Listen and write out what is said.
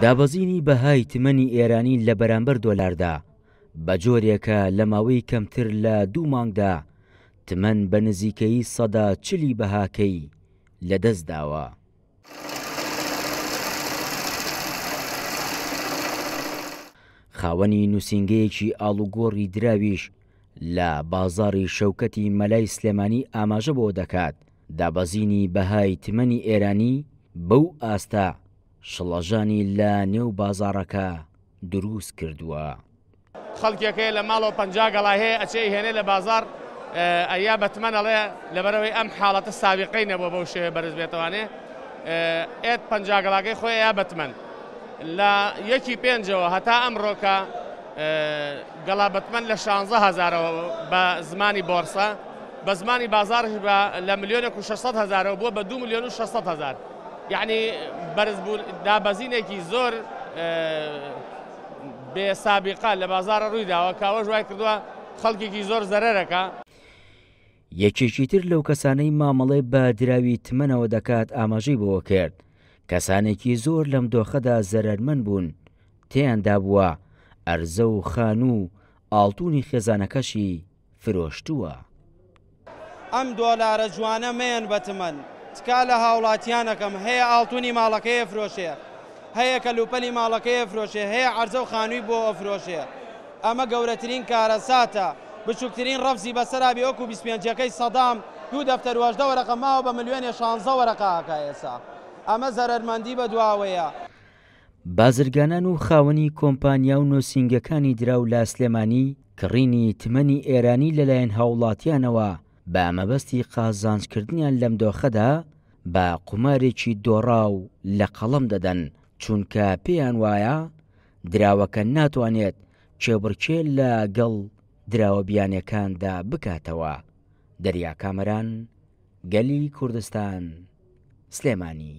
دابەزینی بەهای تمەنی ئێرانی لە بەرامبەر دۆلاردا بە جۆرێکە لە ماوەی کەمتر لە 2 مانگدا تمەن بە نزیکەی 40 بەهاکەی لەدەست داوە. خاوەنی نووسینگەیەکی ئاڵوگۆڕی دراویش لە بازاڕی شەوکەتی مەلای سلێمانی ئاماژە بۆ دەکات دابەزینی بەهای تمەنی ئێرانی بەو ئاستا شڵەژانی لە نێو بازاڕەکە دروست کردووە. خەڵکێکەیە لە ماڵەوە 50 گەڵای هەیە ئەچێ هێنێ لە بازار ئەیا بەتمەنەڵێ لەبەرەوەی ئەم حاڵەتە سابقەی نەبووە بەو شێوەیە بەرز بێتەوانێ ئێت 50 گەڵاکەی خۆی یا بەتمەن لە 1.5ەوە هەتا ئەمڕۆکە گەڵا بەتمەن لە 16,000ەوە بە زمانی بۆرسە، بە زمانی بازارش لە 1,600,000ەوە بووە بە 2,600,000. یعنی بەرز بوو دابەزینێکی زۆر بێ سابقە لە بازارە ڕووی داوە کاوە ژوای کردووە خەڵکێکی زۆر زەرەرەکە. یەکێکی تر لەو کەسانەی مامەڵێ بە دراوی تمەنەوە دەکات ئاماژەی بۆ کرد کەسانێکی زۆر لەم دۆخەدا زەرەرمەند بوون تێیاندا بووە ئەرزە و خان و ئاڵتوونی خێزانەکەشی فرۆشتووە. ئەم دۆلارە جوانە مێن بەتمەن تکا لە هاوڵاتیانەکەم هەیە ئاڵتوونی ماڵەکەیە فرۆشێ، هەیە کەلوپەلی ماڵەکەیە فرۆشێ، هەیە عەرزە و خانووی بۆ ئەفرۆشێ. ئەمە گەورەترین کارەساتە، بچووکترین ڕەفزی بەسەرا بێ وەکو 25ەکەی سەدام 2 دەفتەر 12 وەرەقە ماوە بە 1,16 وەرەقەکە ئێستا. ئەمە زەرەرمەندی بە دواوەیە. بازرگانان و خاوەنی کۆمپانیا و نووسینگەکانی دراو لە سلێمانی کڕینی تمەنی ئێرانی لەلایەن هاوڵاتیانەوە بە مەبەستی قازانجکردنیان لەم دۆخەدا بە قومارێکی دۆڕاو لە قەڵەم دەدەن چونکە پێیان وایە دراوەکە ناتوانێت چێبڕکێ لە گەڵ دراوە بیانیەکاندا بکاتەوە. دەریا کامەران، گەلی کوردستان، سلێمانی.